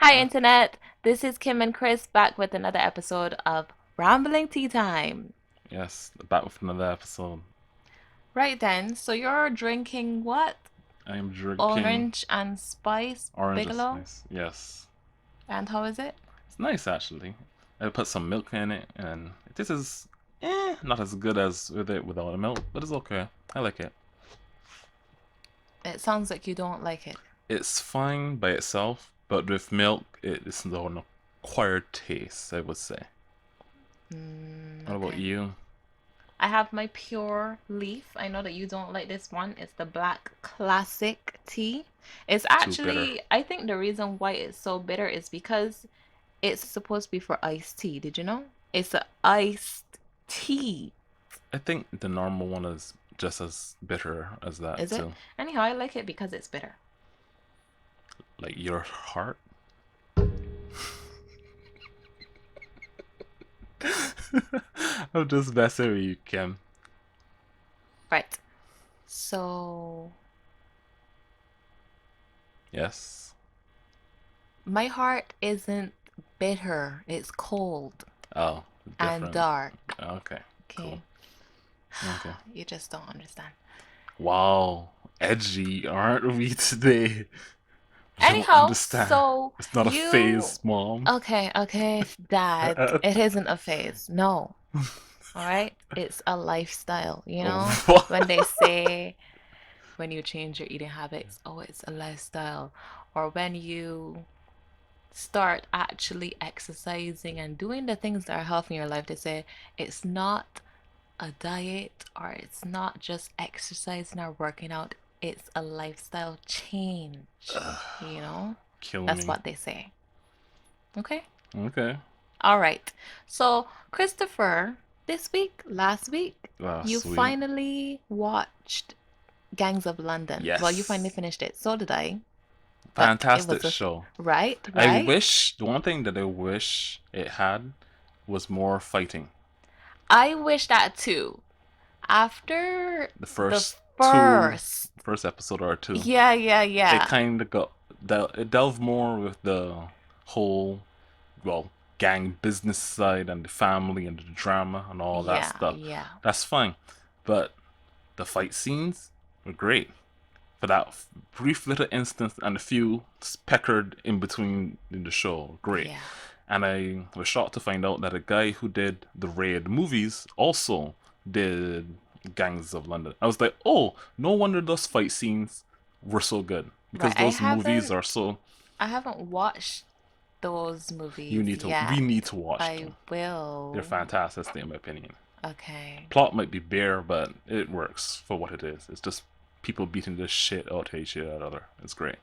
Hi, Internet. This is Kim and Chris back with another episode of Rambling Tea Time. Yes, back with another episode. Right then, so you're drinking what? I am drinking Orange and spice orange Bigelow? spice. Yes, And how is it? it's nice actually. I put some milk in it, and this is not as good as with it without the milk, but it's okay. I like it. It sounds like you don't like it. It's fine by itself, but with milk, it is an acquired taste, I would say. What about Okay. you? I have my pure leaf. I know that you don't like this one. It's the black classic tea. It's Too bitter. actually, I think the reason why it's so bitter is because it's supposed to be for iced tea. Did you know? It's a iced tea. I think the normal one is just as bitter as that Is it? too. Anyhow, I like it because it's bitter. Like your heart. I'm just messing with you, Kim. Right. So, Yes. my heart isn't bitter. It's cold Oh, and different. dark. Okay, cool. Okay. Okay. You just don't understand. Wow, edgy, aren't we today? You don't Anyhow, understand. so It's not a you. phase, mom. Okay, Dad. It isn't a phase. No. All right? It's a lifestyle, you know? When they What? say when you change your eating habits, oh, it's a lifestyle. Or when you start actually exercising and doing the things that are healthy in your life, they say it's not a diet or it's not just exercising or working out, it's a lifestyle change. Ugh, You know? kill That's me. what they say. Okay? Okay. All right. So, Christopher, this week, last week, you Sweet. finally watched Gangs of London. Well, you finally Yes. finished it. So did I. But it Fantastic was a show. right, I right? wish, the one thing that I wish it had was more fighting. I wish that too. After The the first two, first, first episode or two. It yeah. kind of it delved more with the whole, well, gang business side and the family and the drama and all that Yeah, stuff. yeah. That's fine, but the fight scenes were great for that brief little instance and a few speckered in between in the show. Great. Yeah. And I was shocked to find out that a guy who did the Raid movies also did Gangs of London. I was like, oh, no wonder those fight scenes were so good Right. because those movies are so. I haven't watched those You movies need to. We yet. need to watch I them. They're will. fantastic, in my opinion. Okay. Plot might be bare, but it works for what it is. It's just people beating the shit out of each other. It's great.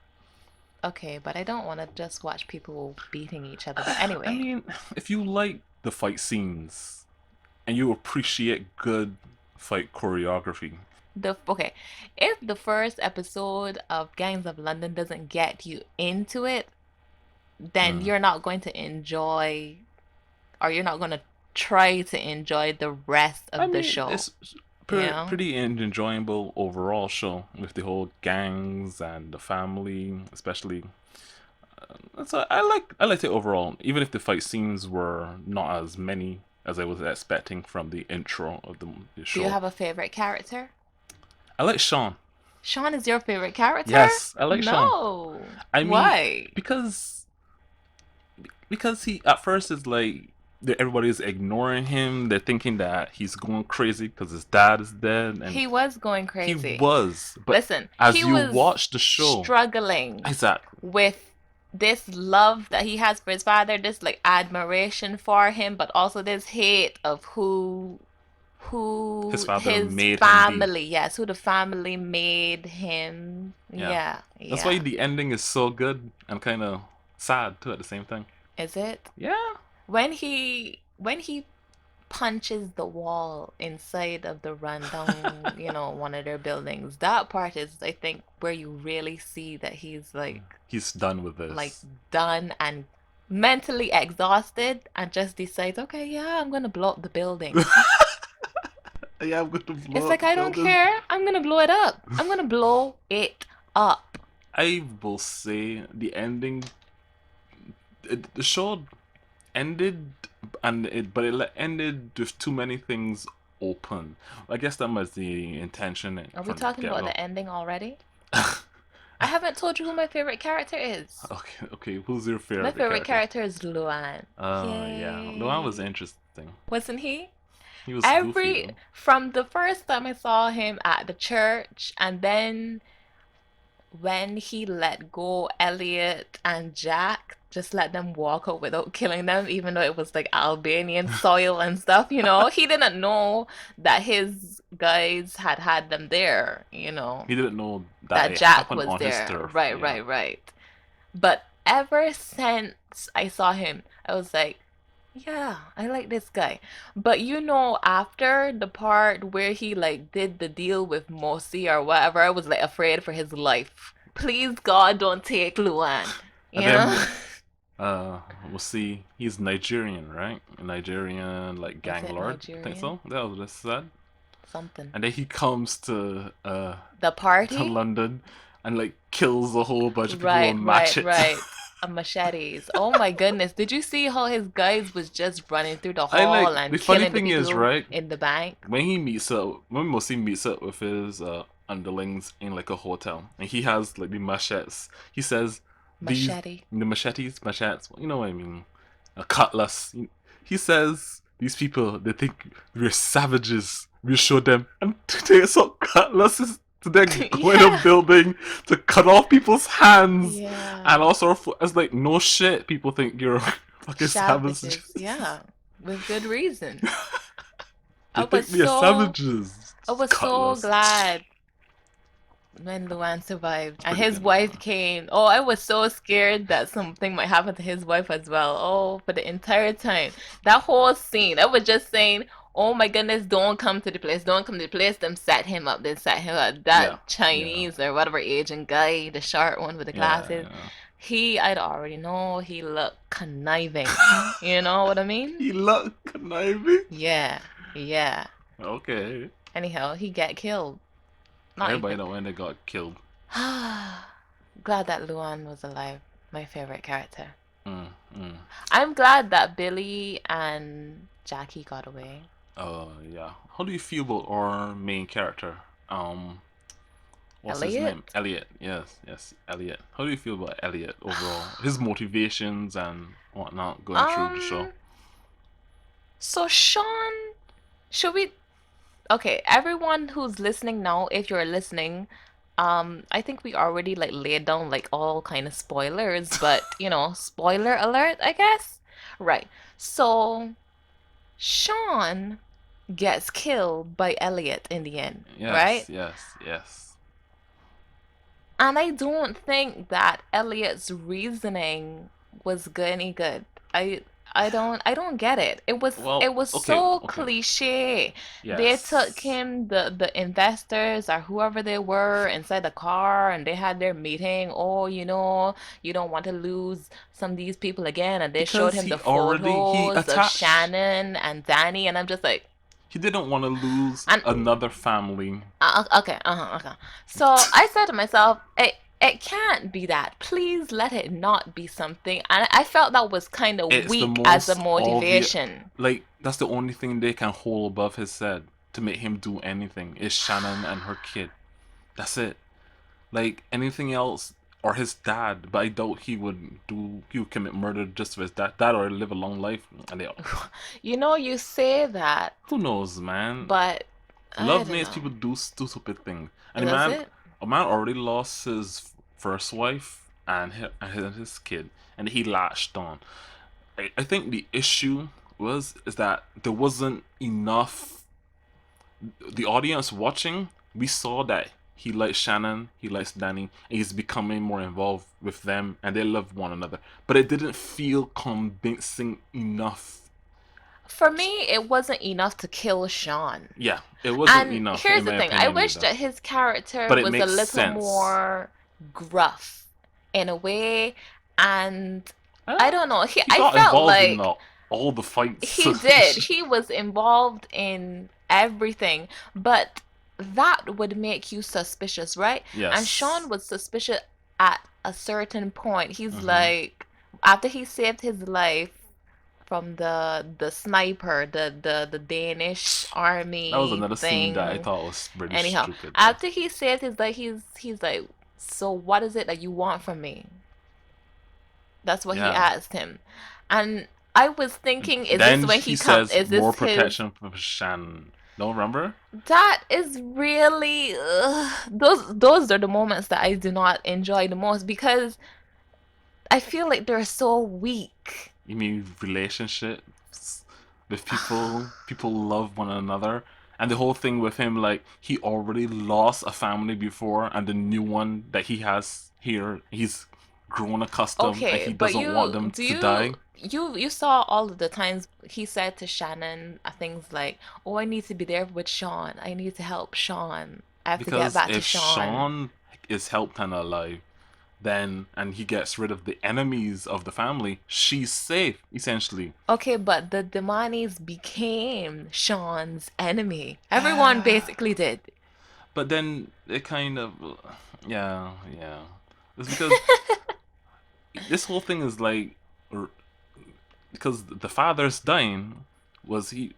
Okay, but I don't want to just watch people beating each other. But I anyway, mean, if you like the fight scenes and you appreciate good fight choreography, okay, if the first episode of Gangs of London doesn't get you into it, then mm, you're not going to enjoy, or you're not going to try to enjoy the rest I of the mean, show, it's you know? pretty enjoyable overall show with the whole gangs and the family, especially. So I liked it overall, even if the fight scenes were not as many as I was expecting from the intro of the Do you show. have a favorite character? I like Sean. Sean is your favorite character? Yes, I like Sean. No. I mean, Why? because he at first is like everybody's ignoring him. They're thinking that he's going crazy because his dad is dead, and He was going he crazy. was. But Listen, as he you was watch the show, struggling exactly, with this love that he has for his father, this like admiration for him, but also this hate of his who father his made him be. family, yes, who the family made him. Yeah, Yeah, that's why yeah. the ending is so good and kind of sad too at the same time. Is it? Yeah, When he punches the wall inside of the rundown, one of their buildings, that part is, I think, where you really see that he's he's done with like this. done and mentally exhausted and just decides, okay, yeah, I'm gonna blow up the building. Yeah, I'm going to It's blow up like, the I don't building. care. I'm gonna blow it up. I'm gonna blow it up. I will say the ending the show ended, but it ended with too many things open. I guess that was the intention Are we from the talking get about go. the ending already? I haven't told you who my favorite character is. Okay, okay. Who's your My favorite favorite character? character is Luan. Yeah, Luan was Yay. interesting. Wasn't he? He was goofy Every though. from the first time I saw him at the church and then when he let go Elliot and Jack, just let them walk out without killing them, even though it was like Albanian soil and stuff, he didn't know that his guys had them there, He didn't know that that it Jack happened was on his there. turf. Right, Yeah. right, right. But ever since I saw him, I was like, yeah, I like this guy. But after the part where he like did the deal with Mosi or whatever, I was like afraid for his life. Please God, don't take Luan. And You know? then we'll see. He's Nigerian, right? Nigerian like Is gang it lord. I think Nigerian? so. That was what it said. Something. And then he comes The to party? London and like kills a whole bunch of people with Right, right, machetes. right. Machetes. Oh my goodness. Did you see how his guys was just running through the I hall like the and funny killing the thing is, people right? in the bank? When Mosi meets up with his underlings in like a hotel, and he has like the machetes. He says these Machete. the machetes. You know what I mean? A cutlass. He says these people they think we're savages. We show them and takes out cutlasses to then go in a Yeah. building to cut off people's hands, and Yeah. also it's like no shit. People think you're fucking savages. Savages. Yeah. With good reason. They I was think we are so savages. I was so Cutlass. glad when Luan survived It's and pretty his good. wife came. Oh, I was so scared that something might happen to his wife as well. Oh, for the entire time. That whole scene, I was just saying, oh my goodness, don't come to the place. Don't come to the place. Them set him up. Then set him up. Yeah, That yeah, Chinese or whatever Asian guy, the short one with the yeah, glasses, yeah. I'd already know he looked conniving. You know what I mean? He looked conniving. Yeah, yeah. Okay. Anyhow, he get killed. Not Everybody even. know when they got killed. Glad that Luan was alive. My favorite character. Mm, mm. I'm glad that Billy and Jackie got away. Yeah. How do you feel about our main character? Um, what's his name? Elliot? Elliot. Yes, yes, Elliot. How do you feel about Elliot overall? His motivations and whatnot going through the show. Um, so Sean, should we okay, everyone who's listening now, if you're listening, I think we already like laid down like all kind of spoilers, but spoiler alert, I guess. Right. So Sean gets killed by Elliot in the end, Yes, right? yes, yes. And I don't think that Elliot's reasoning was any good. I I don't get it. It was Well, it was okay, so okay. cliche. They took Yes. him, the investors or whoever they were inside the car and they had their meeting. Oh, you don't want to lose some of these people again. And they showed Because him the he photos of attached. Shannon and Danny and I'm just like, He didn't want to lose and another family. Okay, okay. So I said to myself, it can't be that. Please let it not be something. And I felt that was kind of It's the weak as a most obvious. motivation. Like that's the only thing they can hold above his head to make him do anything is Shannon and her kid. That's it. Like anything else or his dad, but I doubt he would commit murder just for his dad or live a long life. And they, You say that, who knows, man? but I Love don't makes know. people do stupid things. And Does it? a man already lost his first wife and his kid, and he latched on. I think the issue is that there wasn't enough. The audience watching, we saw that he likes Shannon, he likes Danny, and he's becoming more involved with them, and they love one another. But it didn't feel convincing enough. For me, it wasn't enough to kill Sean. Yeah, it wasn't And enough here's in the my thing, I opinion wish either. that his character But it was a makes little sense. more gruff in a way, and I Uh, don't know. he I got felt involved in like all the fights. he did. He was involved in everything, but that would make you suspicious, right? And Yes. Sean was suspicious at a certain point. He's Mm-hmm. like, after he saved his life from the sniper, the Danish That was army another scene that I thing. thought was pretty Anyhow, stupid though. after he saved his life, he's like, so what is it that you want from me? That's what he Yeah. asked him. And I was thinking, is this Then when he he come? says Is more this his? protection for Shannon. Don't remember? That is really those are the moments that I do not enjoy the most because I feel like they're so weak. You mean relationships with people? People love one another. And the whole thing with him, like, he already lost a family before, and the new one that he has here, he's grown accustomed, and Okay, he but doesn't want you them do to die you saw all of the times he said to Shannon things like, "Oh, I need to be there with Sean. I need to help Sean. I have to get because back to if Sean." Sean is helped and alive, then and he gets rid of the enemies of the family, she's safe essentially. Okay, but the Demanis became Sean's enemy. Everyone Ah, basically did. but then it kind of, yeah, yeah. It's because this whole thing is like, because the father's dying was he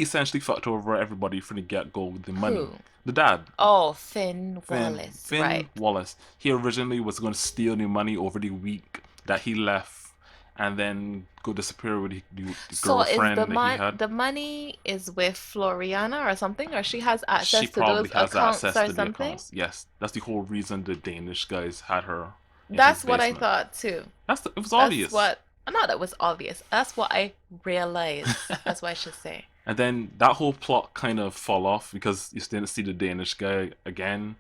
essentially fucked over everybody from the get go with the money. Who? The dad, Oh, Finn Wallace, Finn right. Wallace. He originally was going to steal the money over the week that he left, and then go disappear with the So is girlfriend that he had. the money is with Floriana or something, or she has She access to probably those has accounts access or to the something? accounts. Yes, that's the whole reason the Danish guys had her in his That's what I basement. thought too. It was That's obvious. what, not that was obvious. That's what I realized. That's what I should say. And then that whole plot kind of fall off because you didn't see the Danish guy again.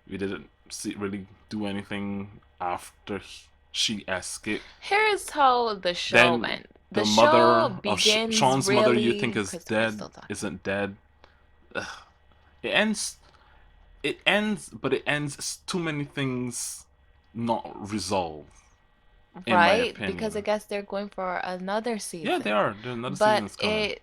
We didn't really do anything after she escaped. Here's how the show Then went. The the show mother of begins Sean's mother, you think really. is Christopher's dead, still talking. isn't dead. Ugh. It ends. It ends, but it ends too many things not resolved, in my Right? Because I opinion. guess they're going for another Yeah, they season. are. There's another But season's coming.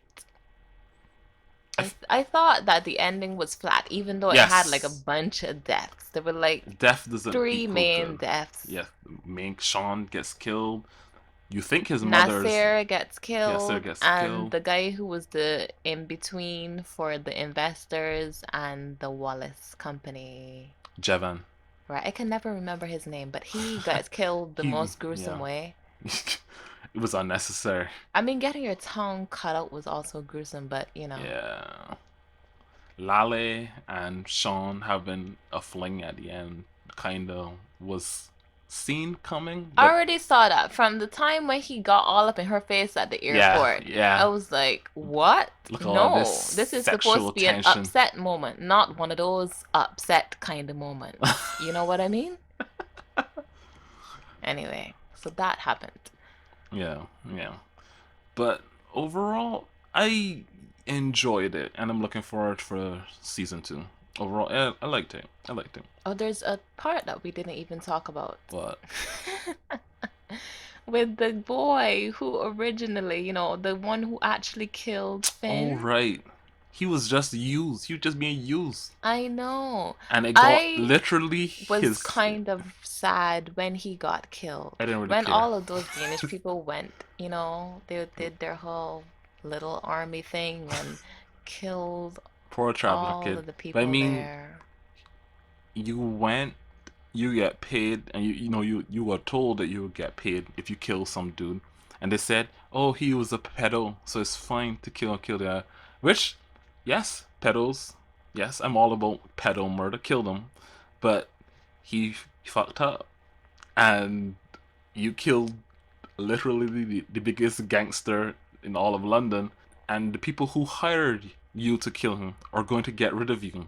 I f- I thought that the ending was flat, even though it had like a yes, bunch of deaths. There were like death doesn't three equal main good. deaths. Yeah, main Sean gets killed. You think his mother's Nasir gets Yasser killed, gets and killed. the guy who was the in between for the investors and the Wallace company. Jevan. Right, I can never remember his name, but he got killed the He most gruesome yeah. way. It was unnecessary. I mean, getting your tongue cut out was also gruesome, but Yeah. Lale and Sean having a fling at the end kind of was seen coming, I but already saw that from the time when he got all up in her face at the yeah, airport. I yeah. was like, what? Look at all this No, this is supposed sexual to be an tension. upset moment, not one of those upset kind of moments. You know what I mean? Anyway, so that happened. Yeah, yeah. But overall, I enjoyed it, and I'm looking forward for season two. Overall, I liked it. I liked it. Oh, there's a part that we didn't even talk about. But With the boy who originally, the one who actually killed all Finn. right, he was just used. He was just being used, I know. and it got I literally was his. kind of sad when he got killed. I didn't really When care. all of those Danish people went, they did their whole little army thing and killed Poor traveler all kid. of the But I people mean, there. you went, you get paid, and you were told that you would get paid if you kill some dude, and they said, oh, he was a pedo, so it's fine to kill the guy. Which, yes, pedos, yes, I'm all about pedo murder, kill them, but he fucked up, and you killed literally the biggest gangster in all of London, and the people who hired you to kill him are going to get rid of you.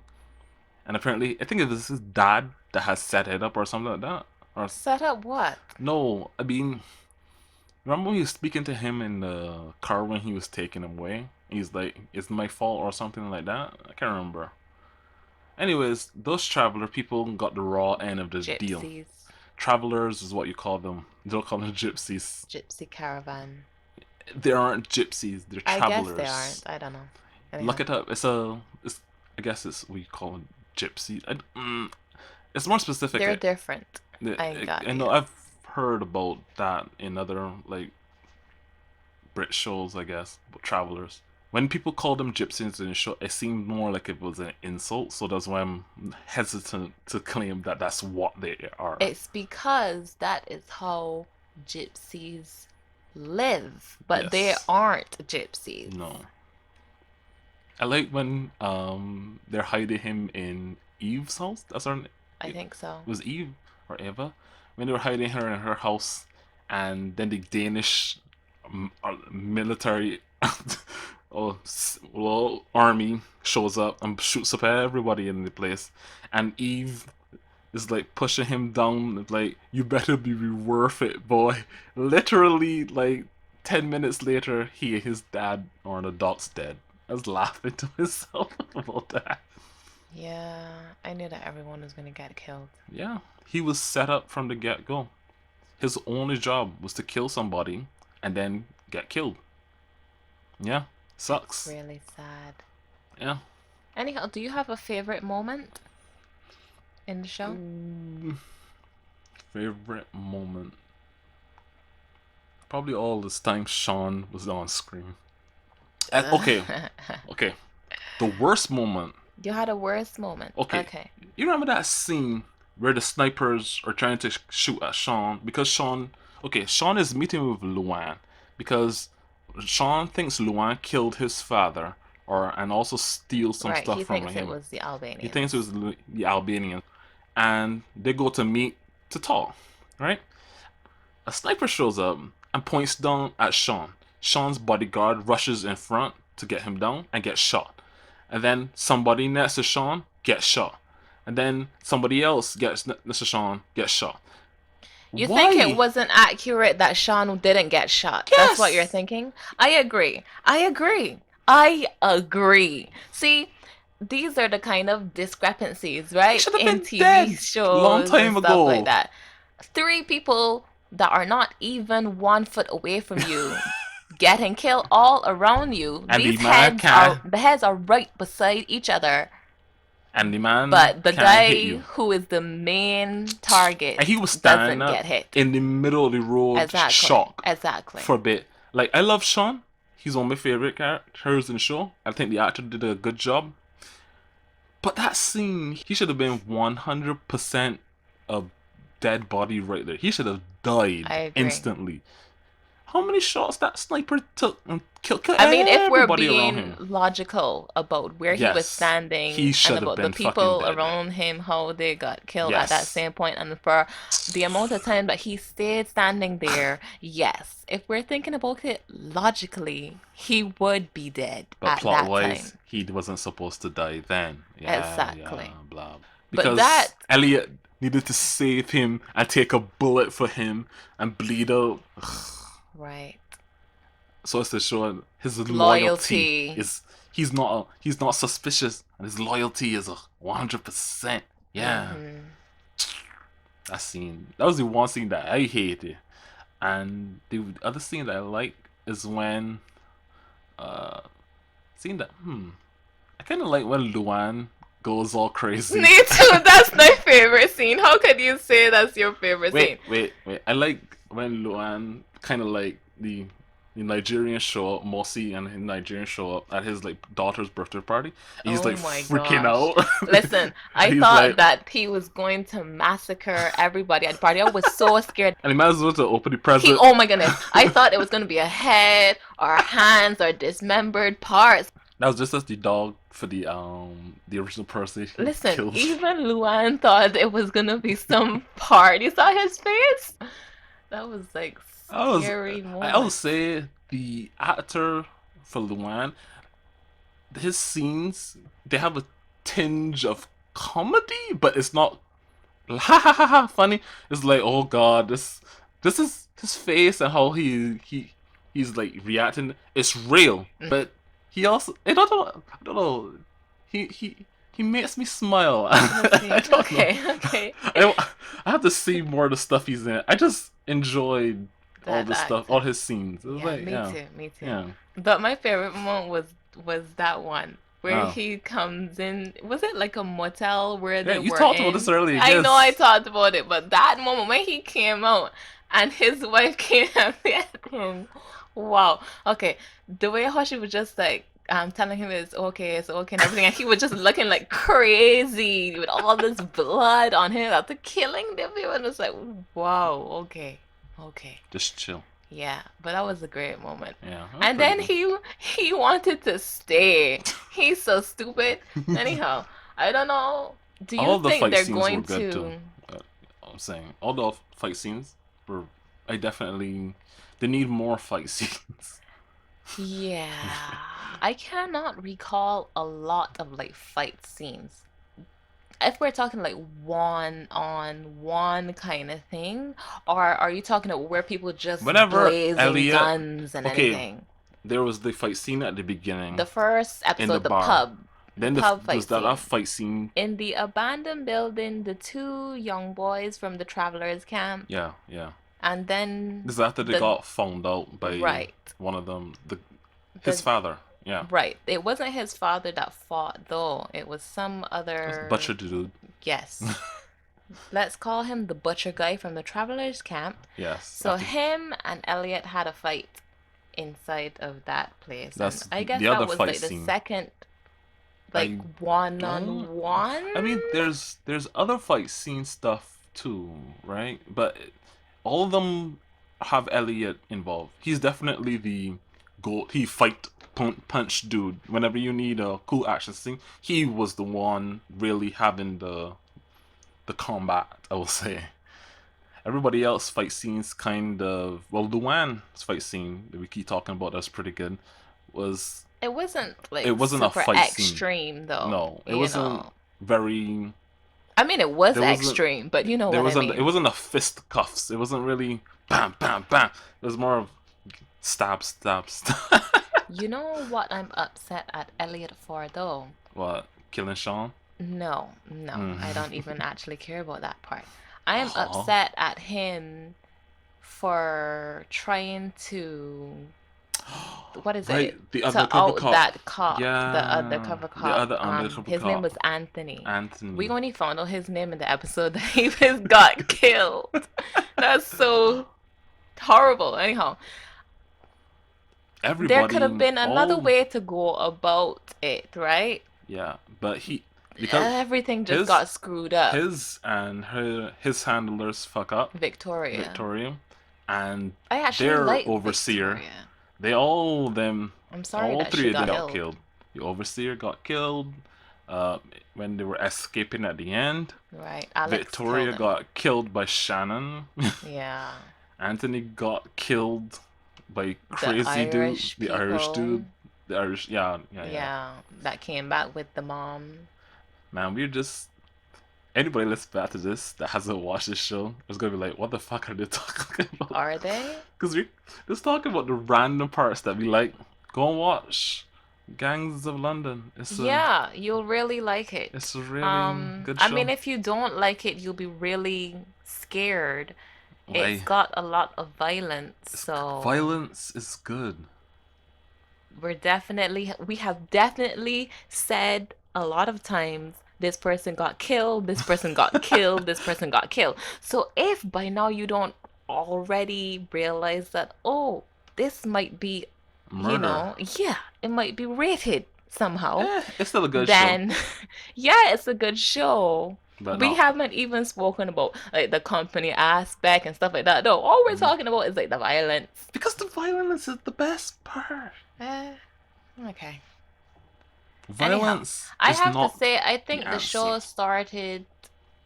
And apparently, I think it was his dad that has set it up or something like that. Or Set up what? no, I mean, remember when he was speaking to him in the car when he was taking him away? He's like, "It's my fault" or something like that. I can't remember. Anyways, those traveler people got the raw end of the deal. Gypsies. Travelers is what you call them. You don't call them gypsies. Gypsy caravan. They aren't gypsies. They're I guess they aren't. travelers. I don't know. Look Anyhow. it up. It's. I guess it's what you call gypsy. It's more specific. They're different. I got I know you. I've heard about that in other like Brit shows, I guess, about travelers. When people call them gypsies in the show, it seemed more like it was an insult. So that's why I'm hesitant to claim that that's what they are. It's because that is how gypsies live, but they Yes. aren't gypsies. No. I like when they're hiding him in Eve's house. That's her. I It think so. was Eve or Eva when they were hiding her in her house, and then the Danish military or well army shows up and shoots up everybody in the place, and Eve is like pushing him down, like you better be worth it, boy. Literally, like 10 minutes later, he and his dad or the dog's dead. I was laughing to myself about that. Yeah, I knew that everyone was gonna get killed. Yeah, he was set up from the get go. His only job was to kill somebody and then get killed. Yeah, It's sucks. really sad. Yeah. Anyhow, do you have a favorite moment in the show? Ooh, favorite moment. Probably all this time Sean was on screen. And okay, okay. The worst moment. You had a worst moment. Okay, Okay. you remember that scene where the snipers are trying to shoot at Sean because Sean. Okay, Sean is meeting with Luan because Sean thinks Luan killed his father or and also steal some Right, stuff he from thinks it him. was the He thinks it Albanians. was the Albanian, and they go to meet to talk. Right? A sniper shows up and points down at Sean. Sean's bodyguard rushes in front to get him down and gets shot. And then somebody next to Sean gets shot. And then somebody else gets next to Sean gets shot. You think it Why? wasn't accurate that Sean didn't get shot? That's what you're Yes! thinking? I agree. I agree. I agree. See, these are the kind of discrepancies, He right? should have In been TV dead long shows and time stuff like ago. that. Three people that are not even 1 foot away from you getting killed all around you. And the These man heads are can't the heads are right beside each other. and the man But the can't hit guy you. who is the main target And he was standing doesn't up get hit. in the middle of the road, Exactly. shocked Exactly. for a bit. Like I love Sean. He's one of my favorite characters in the show. I think the actor did a good job. But that scene, he should have been 100% a dead body right there. He should have I died agree. instantly. How many shots that sniper took and killed I mean, if we're everybody around being him? logical about where he was Yes, he standing and should have about the been fucking people dead. around him, how they got killed at that Yes, same point, and for the amount of time that he stayed standing there, yes, if we're thinking about it logically, he would be dead but at plot that wise, time. he wasn't supposed to die then. Yeah, Exactly. blah. But that, Because Elliot needed to save him and take a bullet for him and bleed out. right, So it's to show his loyalty loyalty. is he's not suspicious and his loyalty is 100%. Yeah, Mm-hmm. that was the one scene that I hated, and the other scene that I like is when uh scene that I kind of like when Luan goes all crazy. Me too. That's my favorite scene. How could you say that's your favorite scene? Wait. I like when Luan kind of like the Nigerian show up, Mosi and his Nigerian show up at his like daughter's birthday party. He's Oh like my freaking gosh. out. Listen, And I he's thought like, that he was going to massacre everybody at the party. I was so scared. and he might as well to open the He, present. oh my goodness. I thought it was going to be a head or hands or dismembered parts. That was just as the dog for the original person he Listen, killed. even Luan thought it was going to be some part. You saw his face? That was like I was scary I would moment. say the actor for Luan, his scenes they have a tinge of comedy, but it's not ha ha ha ha funny. It's like oh god, this is his face and how he's like reacting. It's real, but he also I don't know. He makes me smile. Let's see. I don't know. Okay, okay. I have to see more of the stuff he's in. I just enjoyed all That the stuff, all actor. his scenes. It was Yeah, like me yeah, too, me too. yeah. But my favorite moment was that one where Oh, he comes in. Was it like a motel where yeah. they You were talked about this in? earlier. I know I Yes. talked about it, but that moment when he came out and his wife came and met him. Wow. Okay. The way how she was just like telling him it's okay and everything, and he was just looking like crazy with all this blood on him after killing the people, and it's like, wow, okay. Okay. Just chill. Yeah, but that was a great moment. Yeah, that was And pretty then good. he wanted to stay. He's so stupid. Anyhow, I don't know. Do you All the think fight they're scenes were going good too. to? Uh, I'm saying all the fight scenes were. I definitely. They need more fight scenes. Yeah, I cannot recall a lot of like fight scenes. If we're talking like one on one kind of thing, or are you talking about where people just Whenever blazing Elliot, guns and okay, anything? there was the fight scene at the The beginning first in the episode, bar. the Then pub was fight that scene. fight scene. In the abandoned building, the two young boys from the travelers camp, Yeah, yeah. and then This is after they the got found out by right, one of them, his the father. Yeah, right. It wasn't his father that fought though. It was some just other. butchered the dude. Yes. Let's call him the butcher guy from the travelers camp. Yes, So after him and Elliot had a fight inside of that place, and that's I guess the that other was fight like the scene. second like I one don't. on one. I mean, there's other fight scene stuff too, right? But all of them have Elliot involved. He's definitely the goat. He fight punch dude. Whenever you need a cool action scene, he was the one really having the combat. I will say. Everybody else fight scenes kind of well, Luan's fight scene that we keep talking about that's pretty good was It wasn't it like wasn't a super fight scene. extreme though, No, it wasn't very. I mean, it was There wasn't. extreme, but you know There what I wasn't. It mean. wasn't a fist cuffs. It wasn't really bam, bam, bam. It was more of stab, stab, stab. You know what I'm upset at Elliot for though? What? Killing Sean? No, no, Mm. I don't even actually care about that part. I am Oh, upset at him for trying to, what is right. it? The To undercover out cop. that cop, the Yeah, undercover the cop. other undercover His name cop, was Anthony. We Anthony. only found out his name in the episode that he was got killed. That's so horrible. Anyhow, there could have Everybody, been another all way to go about it, right? yeah, but he because Everything just his got screwed up. his handlers fuck up Victoria. Victoria, and I actually their like overseer. Victoria. They all them I'm sorry all that she three of them got got killed. killed. The overseer got killed. Uh, when they were escaping at the end, Right. Alex killed Victoria him. got killed by Shannon. Yeah. Anthony got killed by The crazy dude, Irish the Irish people. dude, the Irish. Yeah, yeah, yeah. Yeah. That came back with the mom. Man, we're just anybody listen back to this that hasn't watched this show is gonna be like, what the fuck are they talking about? Are they? Because we're just talking about the random parts that we like. Go and watch Gangs of London. Yeah, you'll really like It's it. a really good I mean, show. if you don't like it, you'll be really scared. It's Why? got a lot of violence, so Violence is good. we have definitely said a lot of times this person got killed, this person got killed, this person got killed. So if by now you don't already realize that, oh, this might be, Murder. yeah, it might be rated somehow, It's still a good show, then yeah, it's a good show. but We not. haven't even spoken about like the company aspect and stuff like that. No, all we're Mhm. talking about is like the violence. Because the violence is the best part. Eh, okay. Anyhow, Violence I is have to not say, I the think the answer. show started,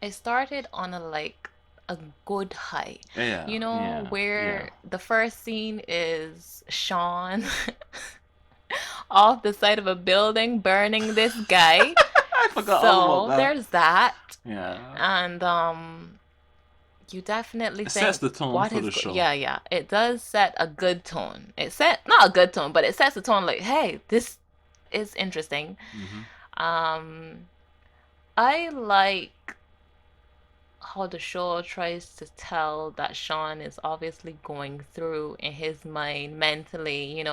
it started on a like a good high. Yeah, You know, yeah, yeah. where the first scene is Sean off the side of a building burning this guy. I forgot all So about that. there's that. Yeah. And you definitely It sets think the tone what for is the show. yeah, yeah. It does set a good tone. It set not a good tone, but it sets a tone like, hey, this is interesting. Hmm. Um, I like how the show tries to tell that Sean is obviously going through in his mind mentally,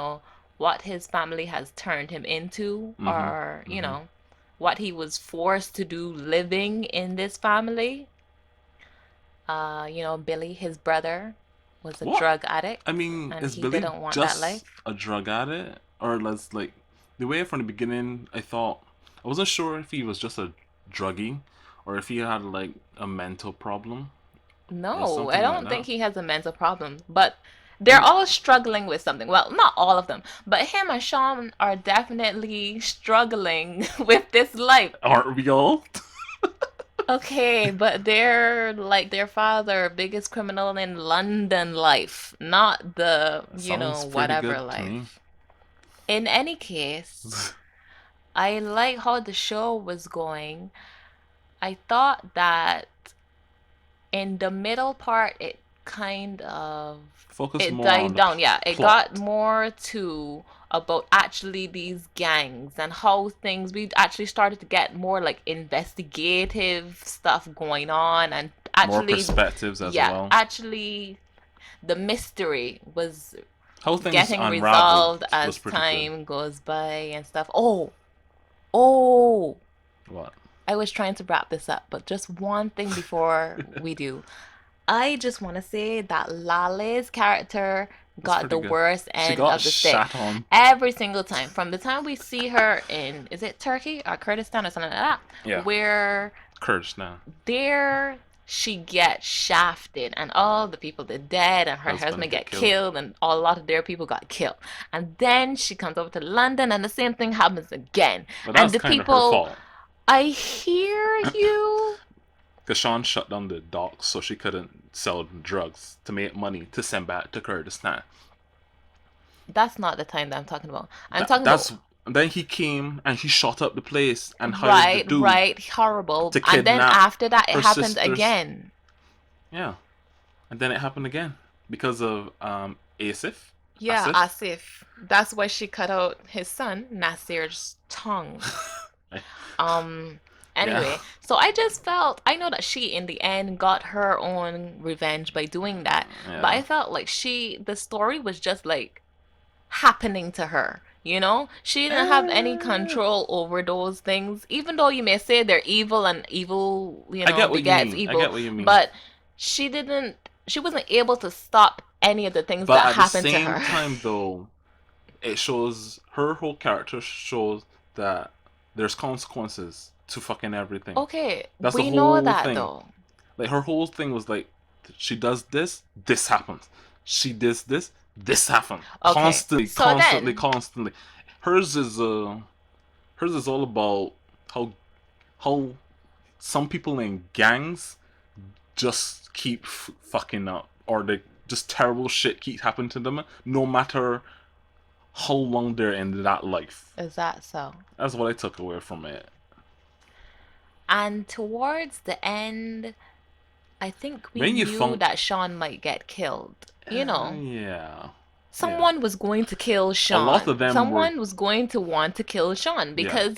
what his family has turned him into, Hmm. or, Hmm. what he was forced to do living in this family. Billy, his brother. was a What? drug addict I mean, and is he Billy didn't want that just life. a drug addict, or let's like the way from the beginning? I thought I wasn't sure if he was just a druggie, or if he had like a mental problem or No, I something like don't think that. he has a mental problem, but I they're mean, all struggling with something. Well, not all of them, but him and Sean are definitely struggling with this life. aren't we all? Okay, but they're like their father, biggest criminal in London life, not the, Sounds pretty whatever good to me. life. In any case, I like how the show was going. I thought that in the middle part, it kind of Focus it more on died the down. Yeah, it got plot, more to about actually these gangs and how things we actually started to get more like investigative stuff going on and more actually perspectives as yeah, well. actually the mystery was How things getting unraveled resolved as was pretty good. time goes by and stuff. Oh, What? I was trying to wrap this up, but just one thing before we do. I just want to say that Lale's character It's got pretty the good. worst She end got of the stick shat on. every single time. From the time we see her in, is it Turkey or Kurdistan or something like that, Yeah, where courage now. there she gets shafted and all the people are dead and her Husband husband get get killed. killed and a lot of their people got killed. And then she comes over to London and the same thing happens again. But And that's the kind of her people, fault. I hear you. Because Sean shut down the docks so she couldn't sell drugs to make money to send back to Kurdistan. That's not the time that I'm talking about. I'm That talking that's about then he came and he shot up the place and hired the right, dude right, horrible. to And then kidnap after that, it her happened sisters. again. Yeah, and then it happened again because of Asif. Yeah, Asif. as if that's why she cut out his son, Nasir's tongue. Um, Yeah, anyway, so I just felt, I know that she in the end got her own revenge by doing that, but yeah. I felt like the story was just like happening to her. She didn't have any Eh, control over those things, even though you may say they're evil and evil, I get what you begets mean. I evil, get what you mean. but she wasn't able to stop any of the things But that at the happened to same her. time, though, it shows her whole character shows that there's consequences to fucking everything. Okay, That's the we know whole that thing. though. Like her whole thing was like, she does this, this happens. She does this, this happens. Okay, Constantly, so constantly, then, constantly. Hers is hers is all about how some people in gangs just keep fucking up, or they just terrible shit keeps happening to them, no matter how long they're in that life. is that so? That's what I took away from it. And towards the end, I think we When you knew funk, that Sean might get killed. yeah, yeah. Someone was going to kill A lot of Sean. them were, Someone was going to want to kill Sean yeah. because,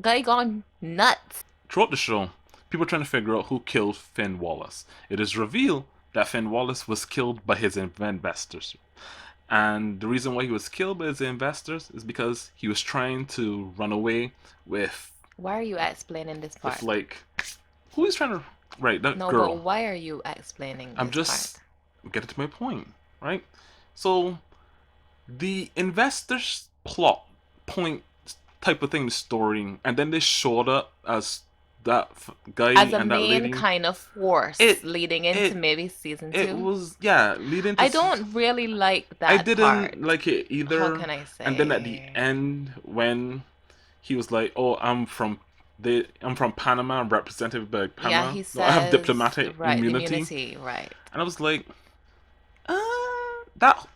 guy gone nuts. Throughout the show, people are trying to figure out who killed Finn Wallace. It is revealed that Finn Wallace was killed by his investors. And the reason why he was killed by his investors is because he was trying to run away with Why are you explaining this with part? like who he's trying to right, that No, but girl. why are you explaining I'm this part? just getting to my point, right? So the investors plot point type of thing the story, and then they showed up as that guy As a and that main lady. kind of force It leading into it maybe season it two. was, yeah, leading to I don't really like I that didn't part. like it How either. can I And then at the say? end, when he was like, "Oh, I'm from Panama, I'm represented by Yeah, Panama. he No, I have says, diplomatic right, immunity." immunity, right. And I was like,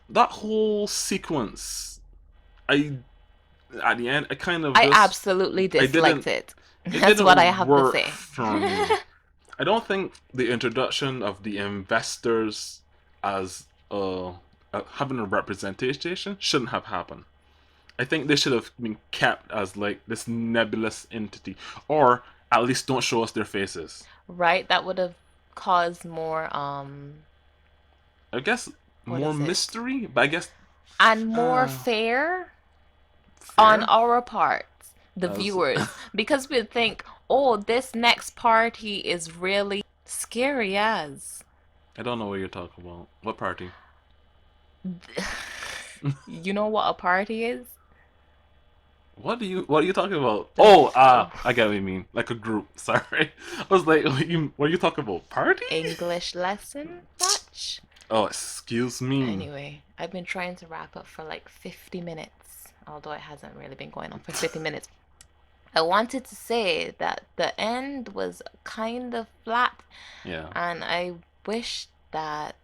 that whole sequence, I at the end, I kind of I just absolutely I disliked didn't it. it That's what I didn't have to work say. for me. I don't think the introduction of the investors as having a representation shouldn't have happened. I think they should have been kept as like this nebulous entity, or at least don't show us their faces. Right? That would have caused more, I guess what more is it? mystery, but I guess And more uh, fair on fair. our part, the As viewers, because we'd think, oh, this next party is really scary as. I don't know what you're talking about. What party? You know what a party is? What are you talking about? The Oh, f- I get what you mean. Like a group. Sorry. I was like, what are you talking about? Party? English lesson much? Oh, excuse me. Anyway, I've been trying to wrap up for like 50 minutes, although it hasn't really been going on for 50 minutes. I wanted to say that the end was kind of flat, Yeah. and wish that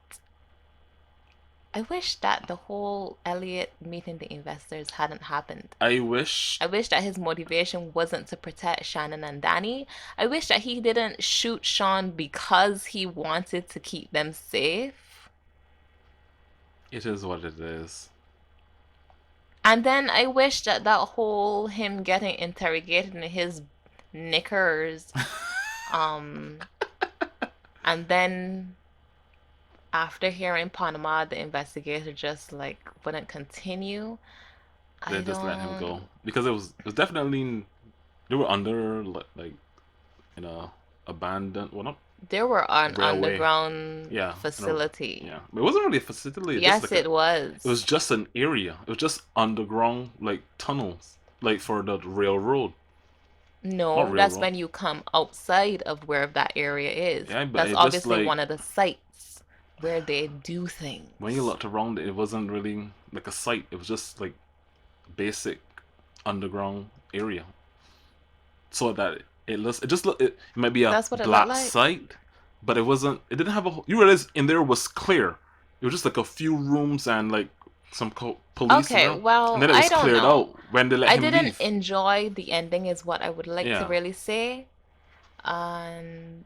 I wish that the whole Elliot meeting the investors hadn't happened. I wish I wish that his motivation wasn't to protect Shannon and Danny. I wish that he didn't shoot Sean because he wanted to keep them safe. it is what it is. And then I wish that that whole him getting interrogated in his knickers, um, and then after hearing Panama, the investigator just like wouldn't continue. They I just let him don't. go because it was definitely they were under like in a abandoned, well, not There were an railway. underground Yeah, facility. yeah. But it wasn't really a facility. Just Yes, like a, it it was was. just an area. It was just underground like tunnels, like for the railroad. Not No, that's railroad. when you come outside of where that area is. Yeah, but That's it just obviously like one of the sites where they do when you things. looked around, it wasn't really like a site. It was just like basic underground area. So that it just looked it might be a That's what it looked black like. site, but it wasn't. It didn't have a. You realize in there was clear. It was just like a few rooms and like some police in Okay, there, and well, then it I was don't cleared know. out when they let I him didn't leave. enjoy the ending, is what I would like to Yeah, really say. And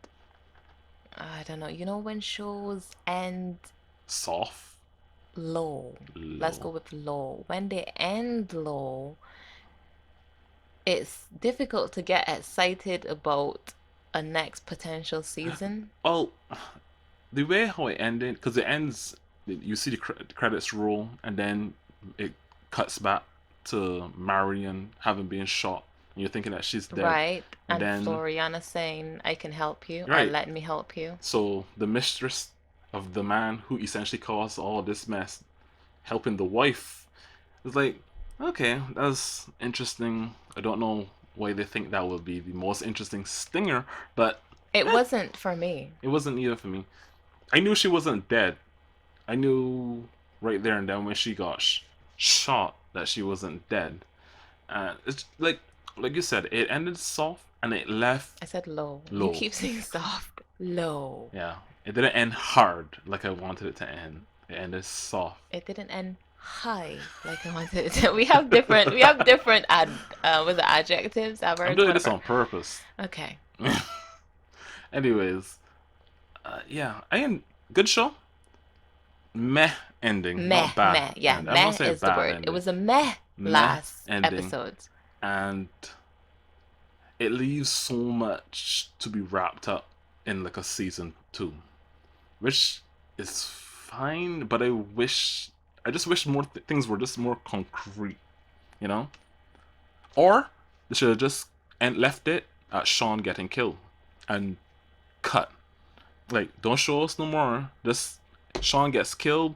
I don't know, you know, when shows end soft, low, let's go low. with low. When they end low, it's difficult to get excited about a next potential season. Well, the way how it ended, because it ends, you see the credits roll, and then it cuts back to Marion having been shot, and you're thinking that she's dead, Right? and And then Floriana saying, I can help you, or right, let me help you. so the mistress of the man who essentially caused all this mess, helping the wife, is like, okay, that's interesting. I don't know why they think that would be the most interesting stinger, but It eh, wasn't for me. it wasn't either for me. I knew she wasn't dead. I knew right there and then when she got shot that she wasn't dead. It's like you said, it ended soft and it left I said low. You low. keep saying soft. Low. Yeah, it didn't end hard like I wanted it to end. It ended soft. It didn't end high like I wanted it to. We have different with the adjectives, I'm adverbs, doing this whatever. on purpose. Okay. Anyways, yeah, good show. Meh ending, Meh, not bad meh. Yeah, end. I'm not meh saying is the bad word. It ending. was a meh Meh last ending, episode. and it leaves so much to be wrapped up in like a season two, which is fine. But I just wish more things were just more concrete, you know. Or they should have just and left it at Sean getting killed and cut. Like, don't show us no more. Just Sean gets killed,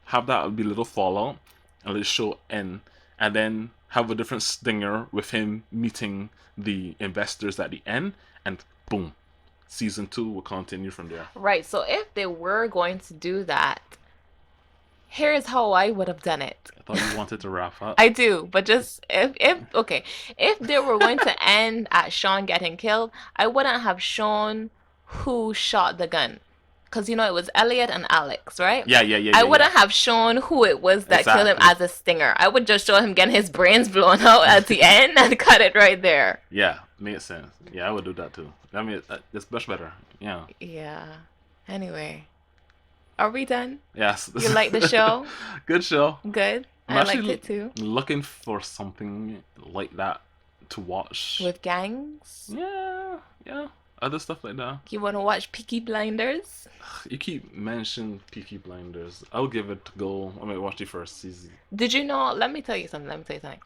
have that be little fallout, and let the show end, and then have a different stinger with him meeting the investors at the end, and boom, season two will continue from there. Right. So if they were going to do that, here's how I would have done it. I thought you wanted to wrap up. I do, but just if okay, if they were going to end at Sean getting killed, I wouldn't have shown who shot the gun. Because you know it was Elliot and Alex, right? Yeah, yeah, yeah, I yeah, yeah. wouldn't have shown who it was that killed him Exactly. as a stinger. I would just show him getting his brains blown out at the end and cut it right there. Yeah, makes sense. Yeah, I would do that too. I mean, it's much better. Yeah. Yeah. Anyway, are we done? Yes. You like the show? Good show. Good. I'm I liked actually it too. looking for something like that to watch. With gangs? Yeah, yeah. Other stuff like that. You want to watch Peaky Blinders? You keep mentioning Peaky Blinders. I'll give it a go. I might watch the first season. Did you know? Let me tell you something. Let me tell you something.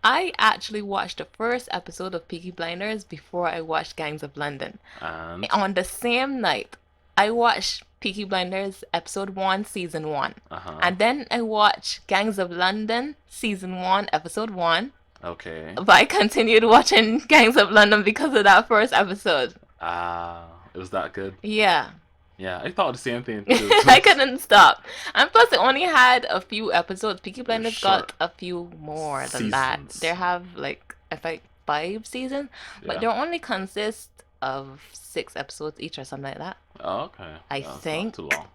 I actually watched the first episode of Peaky Blinders before I watched Gangs of London. And On the same night, I watched Peaky Blinders episode 1, season 1. Uh-huh. And then I watched Gangs of London season 1, episode 1. Okay. But I continued watching Gangs of London because of that first episode. Ah, it was that good. Yeah. Yeah, I thought the same thing too. I couldn't stop. And plus, it only had a few episodes. Peaky They're Blinders short got a few more than that. seasons. They have like, I think, 5 seasons, but Yeah. they only consist of 6 episodes each or something like that. Oh, okay. I That's not think too long.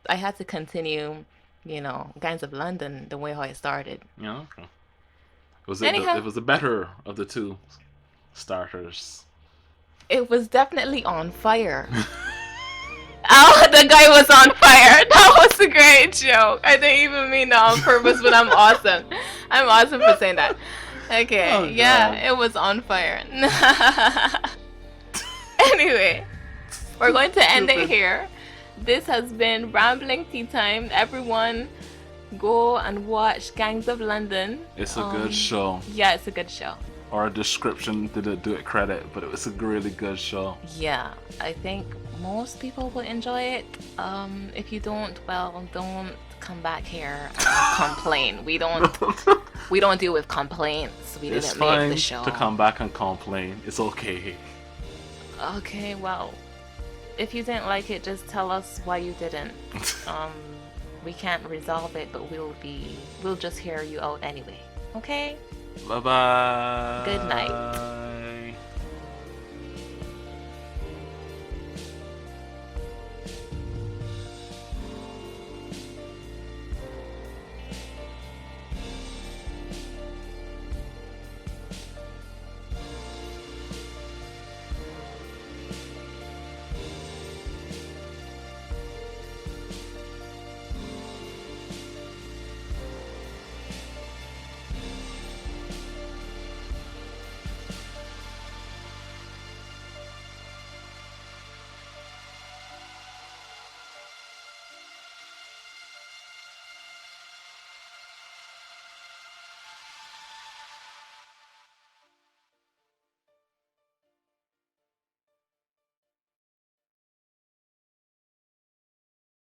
I had to continue, Gangs of London the way how it started. Yeah, okay. Anyhow, It was the better of the two starters. it was definitely on fire. Oh, the guy was on fire. That was a great joke. I didn't even mean that on purpose, but I'm awesome. I'm awesome for saying that. Okay, Oh, yeah, God. it was on fire. Anyway, we're going to end it Stupid. here. This has been Rambling Tea Time. Everyone, go and watch Gangs of London. It's a good show. Yeah, it's a good show. Our description didn't do it credit, but it was a really good show. Yeah, I think most people will enjoy it. If you don't, well, don't come back here and complain. We don't deal with complaints. We It's didn't make fine the show. to come back and complain. It's okay. Okay, well, if you didn't like it, just tell us why you didn't. We can't resolve it, but we'll just hear you out anyway. Okay? Bye bye. Good night.